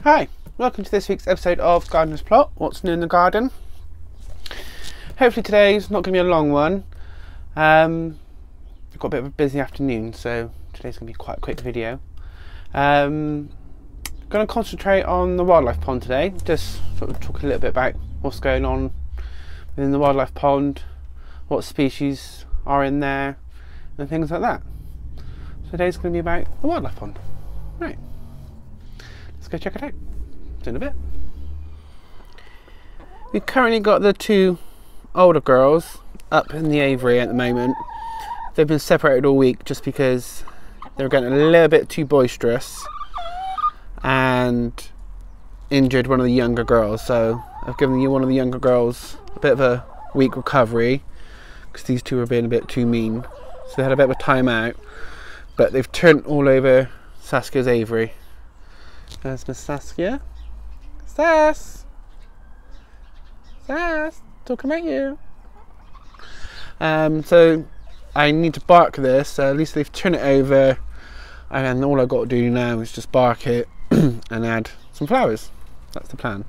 Hi, welcome to this week's episode of Gardener's Plot, what's new in the garden. Hopefully today's not going to be a long one. I've got a bit of a busy afternoon, so today's going to be quite a quick video. Going to concentrate on the wildlife pond today, just sort of talk a little bit about what's going on within the wildlife pond, what species are in there, and things like that. So today's going to be about the wildlife pond. Right. Let's go check it out. See in a bit. We've currently got the two older girls up in the aviary at the moment. They've been separated all week just because they were getting a little bit too boisterous and injured one of the younger girls. So I've given one of the younger girls a bit of a week recovery because these two were being a bit too mean. So they had a bit of a timeout, but they've turned all over Saskia's aviary. There's Miss Saskia. Sass! Sass! Talking about you. So I need to bark this, so at least they've turned it over, and all I've got to do now is just bark it and add some flowers. That's the plan.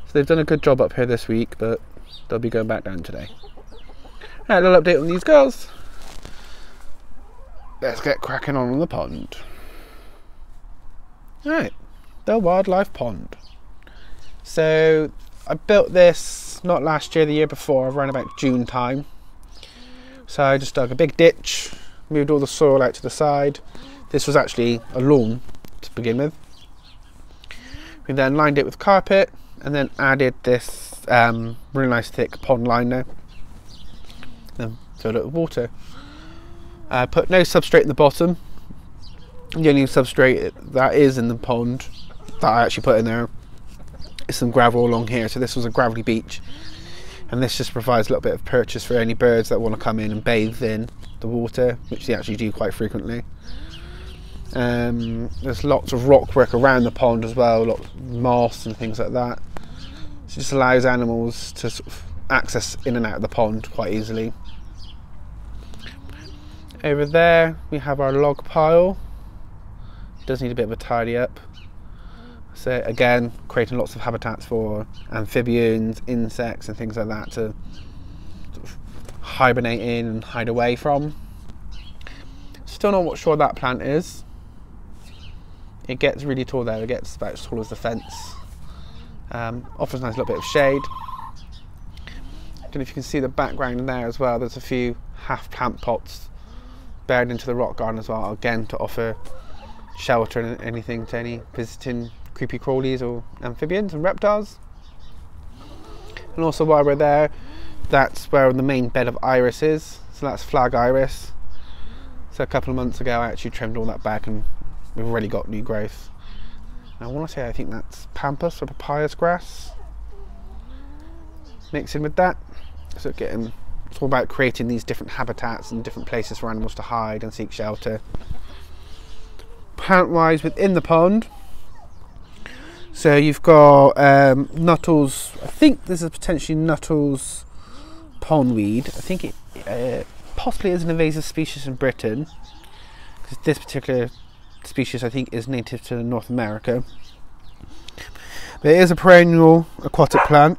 So they've done a good job up here this week, but they'll be going back down today. Alright, a little update on these girls. Let's get cracking on the pond. Alright. The wildlife pond. So I built this not last year, the year before, around about June time. So I just dug a big ditch, moved all the soil out to the side. This was actually a lawn to begin with. We then lined it with carpet and then added this really nice thick pond liner. Then filled it with water. I put no substrate in the bottom. The only substrate that is in the pond that I actually put in there is some gravel along here. So this was a gravelly beach, and this just provides a little bit of purchase for any birds that want to come in and bathe in the water, which they actually do quite frequently. There's lots of rock work around the pond as well, lots of moss and things like that. So it just allows animals to sort of access in and out of the pond quite easily. Over there we have our log pile. It does need a bit of a tidy up. So again, creating lots of habitats for amphibians, insects and things like that to sort of hibernate in and hide away from. Still not sure what that plant is. It gets really tall there, it gets about as tall as the fence. Offers a nice little bit of shade. I don't know if you can see the background in there as well, there's a few half plant pots buried into the rock garden as well, again to offer shelter and anything to any visiting creepy crawlies or amphibians and reptiles. And also while we're there, that's where the main bed of iris is, so that's flag iris. So a couple of months ago I actually trimmed all that back and we've already got new growth. I want to say I think that's pampas or papayas grass mixing with that. So it's all about creating these different habitats and different places for animals to hide and seek shelter. Plant wise within the pond, so you've got Nuttall's, I think this is potentially Nuttall's pondweed. I think it possibly is an invasive species in Britain, because this particular species I think is native to North America. But it is a perennial aquatic plant,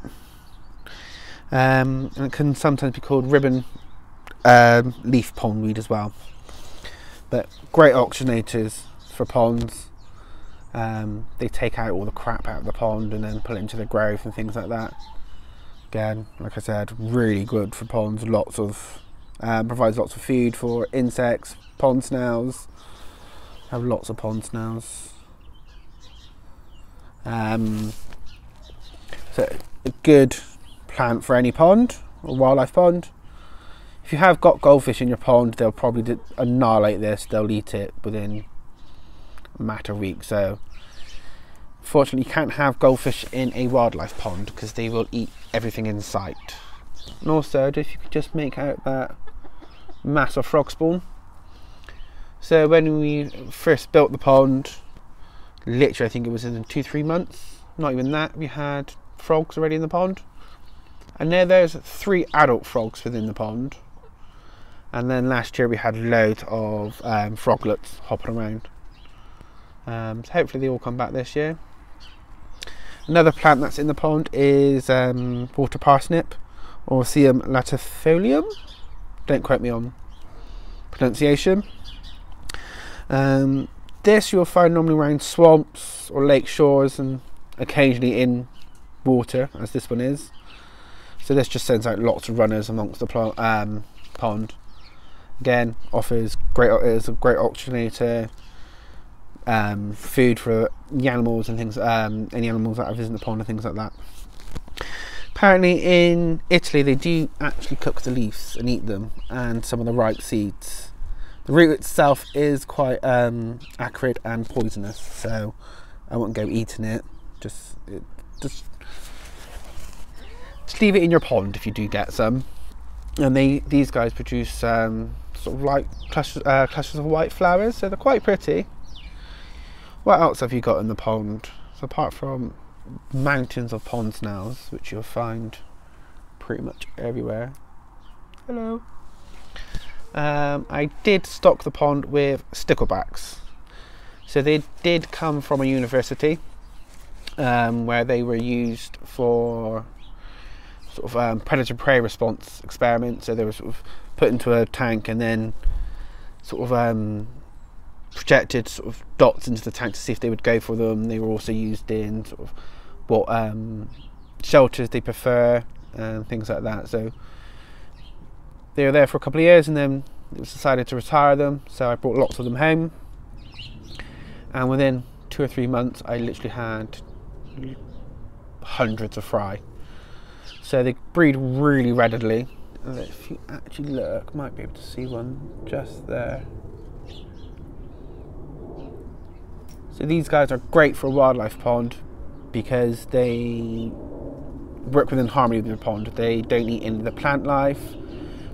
and it can sometimes be called ribbon leaf pondweed as well. But great oxygenators for ponds. They take out all the crap out of the pond and then put it into the growth and things like that. Again, like I said, really good for ponds. Lots of provides lots of food for insects, pond snails. Have lots of pond snails. So a good plant for any pond or wildlife pond. If you have got goldfish in your pond, they'll probably annihilate this. They'll eat it within a matter of weeks. So fortunately you can't have goldfish in a wildlife pond because they will eat everything in sight. And also, if you could just make out that mass of frog spawn. So when we first built the pond, literally I think it was in 2-3 months, not even that, we had frogs already in the pond. And there's 3 adult frogs within the pond. And then last year we had loads of froglets hopping around. So hopefully they all come back this year. Another plant that's in the pond is water parsnip, or Sium latifolium. Don't quote me on pronunciation. This you'll find normally around swamps or lake shores, and occasionally in water, as this one is. So this just sends out lots of runners amongst the pond. Again, is a great oxygenator, food for the animals and things, any animals that are visiting the pond and things like that. Apparently in Italy they do actually cook the leaves and eat them, and some of the ripe seeds. The root itself is quite acrid and poisonous, so I wouldn't go eating it. Just leave it in your pond if you do get some. And these guys produce sort of like clusters of white flowers, so they're quite pretty. What else have you got in the pond? So apart from mountains of pond snails, which you'll find pretty much everywhere. Hello. I did stock the pond with sticklebacks. So they did come from a university where they were used for sort of predator-prey response experiments. So they were sort of put into a tank and then sort of projected sort of dots into the tank to see if they would go for them. They were also used in sort of what shelters they prefer and things like that. So they were there for a couple of years, and then it was decided to retire them. So I brought lots of them home, and within 2 or 3 months I literally had hundreds of fry. So they breed really readily. And if you actually look, might be able to see one just there. So these guys are great for a wildlife pond because they work within harmony with the pond. They don't eat any of the plant life,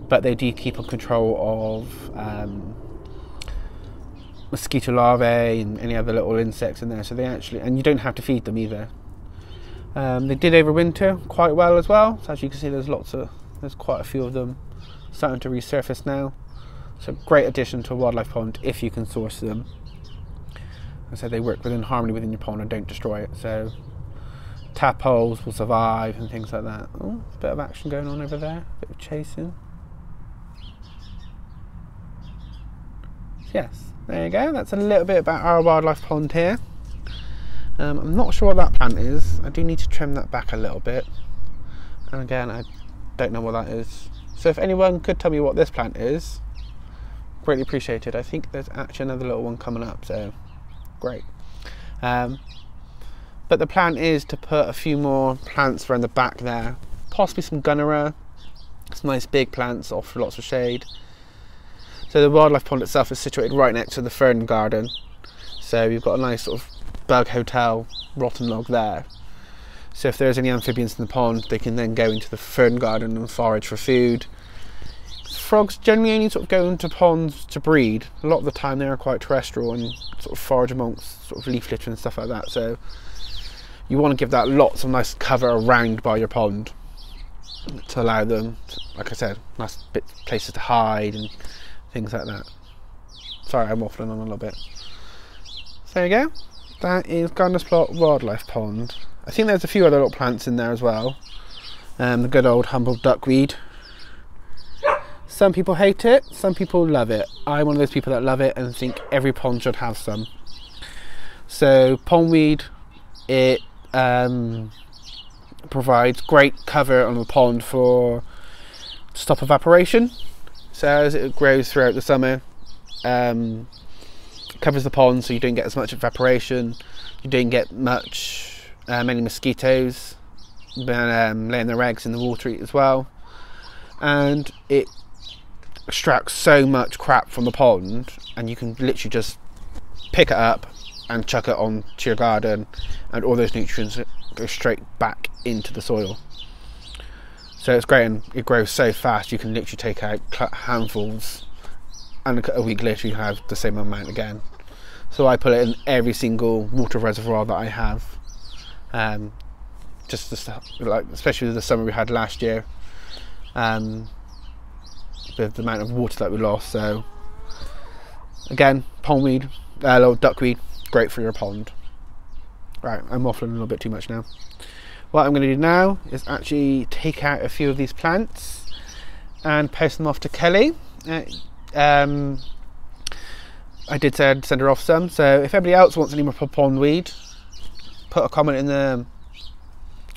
but they do keep on control of mosquito larvae and any other little insects in there. So they actually, and you don't have to feed them either. They did overwinter quite well as well. So as you can see, there's quite a few of them starting to resurface now. So great addition to a wildlife pond if you can source them. And so they work within harmony within your pond and don't destroy it. So tadpoles will survive and things like that. Oh, there's a bit of action going on over there, a bit of chasing. Yes, there you go. That's a little bit about our wildlife pond here. I'm not sure what that plant is. I do need to trim that back a little bit. And again, I don't know what that is. So if anyone could tell me what this plant is, greatly appreciated. I think there's actually another little one coming up, so great. But the plan is to put a few more plants around the back there, possibly some Gardiner, some nice big plants offer lots of shade. So the wildlife pond itself is situated right next to the fern garden, so you've got a nice sort of bug hotel rotten log there. So if there's any amphibians in the pond, they can then go into the fern garden and forage for food. Frogs generally only sort of go into ponds to breed. A lot of the time they are quite terrestrial and sort of forage amongst sort of leaf litter and stuff like that. So you want to give that lots of nice cover around by your pond to allow them, like I said, nice places to hide and things like that. Sorry, I'm waffling on a little bit. So there you go. That is Gardiner's Plot Wildlife Pond. I think there's a few other little plants in there as well. The good old humble duckweed. Some people hate it, some people love it. I'm one of those people that love it and think every pond should have some. So pondweed, it provides great cover on the pond to stop evaporation. So as it grows throughout the summer, covers the pond so you don't get as much evaporation, you don't get many mosquitoes laying their eggs in the water as well, and it extracts so much crap from the pond, and you can literally just pick it up and chuck it onto your garden, and all those nutrients go straight back into the soil. So it's great, and it grows so fast you can literally take out handfuls and a week later you have the same amount again. So I put it in every single water reservoir that I have, especially the summer we had last year, with the amount of water that we lost. So again, pondweed, little duckweed, great for your pond. Right, I'm waffling a little bit too much now. What I'm going to do now is actually take out a few of these plants and post them off to Kelly. I did say I'd send her off some, so if anybody else wants any more pondweed, put a comment in the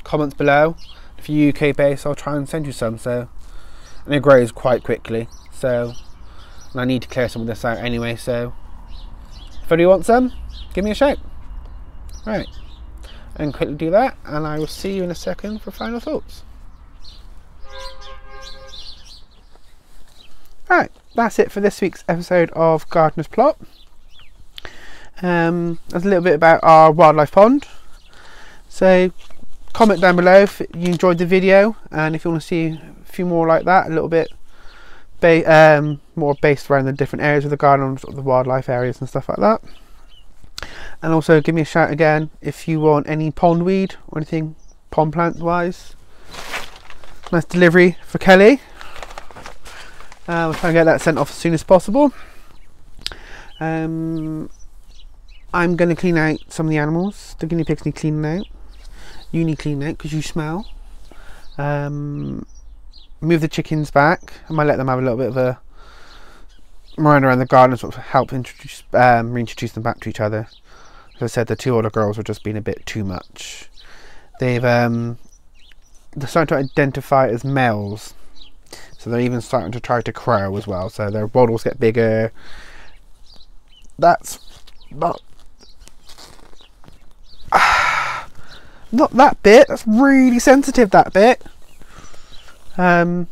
comments below. If you're UK based, I'll try and send you some. So, and it grows quite quickly, so, and I need to clear some of this out anyway, so if anybody wants some, give me a shout. Right, and quickly do that, and I will see you in a second for final thoughts. Right, that's it for this week's episode of Gardiner's Plot. That's a little bit about our wildlife pond. So comment down below if you enjoyed the video, and if you want to see a few more like that, a little bit more based around the different areas of the garden, sort of the wildlife areas and stuff like that. And also give me a shout again if you want any pondweed or anything pond plant wise. Nice delivery for Kelly. We'll try and get that sent off as soon as possible. I'm going to clean out some of the animals. The guinea pigs need cleaning out. You need cleaning out because you smell. Move the chickens back. I might let them have a little bit of a run around the garden, sort of help reintroduce them back to each other. As I said, the two older girls were just being a bit too much. They're starting to identify as males. So they're even starting to try to crow as well. So their waddles get bigger. That's not that bit. That's really sensitive, that bit. Right.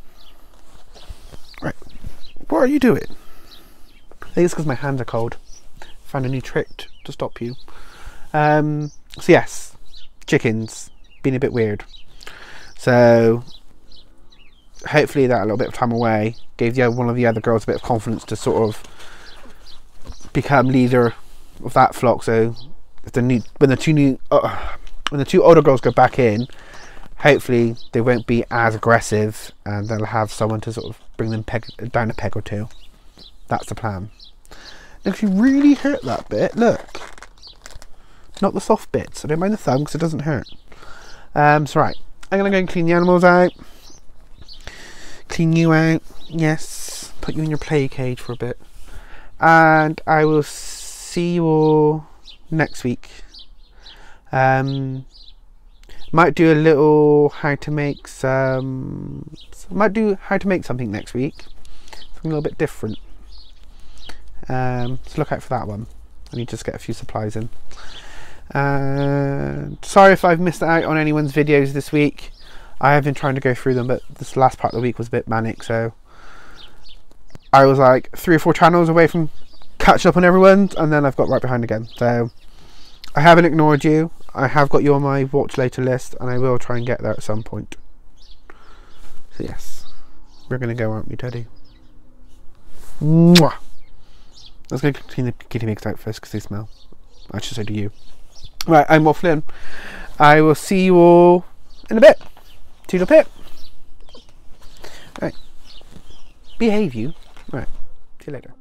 What are you doing? I think it's because my hands are cold. Found a new trick to stop you. So yes, chickens being a bit weird. So hopefully that a little bit of time away gave one of the other girls a bit of confidence to sort of become leader of that flock. So if when the two older girls go back in, hopefully they won't be as aggressive, and they'll have someone to sort of bring them down a peg or two. That's the plan. Now, if you really hurt that bit, look, not the soft bits. I don't mind the thumb because it doesn't hurt. So right, I'm gonna go and clean the animals out. Clean you out, yes, put you in your play cage for a bit, and I will see you all next week. Might do a little how to make something next week, something a little bit different. So look out for that one. I need to just get a few supplies in. Sorry if I've missed out on anyone's videos this week. I have been trying to go through them, but this last part of the week was a bit manic, so I was like 3 or 4 channels away from catching up on everyone, and then I've got right behind again. So I haven't ignored you. I have got you on my watch later list, and I will try and get there at some point. So yes, we're going to go, aren't we, Teddy? Mwah! Let's go clean the guinea pigs out first because they smell. I should say to you. Right, I'm waffling. I will see you all in a bit. Toodle pip. Right. Behave you. Right. See you later.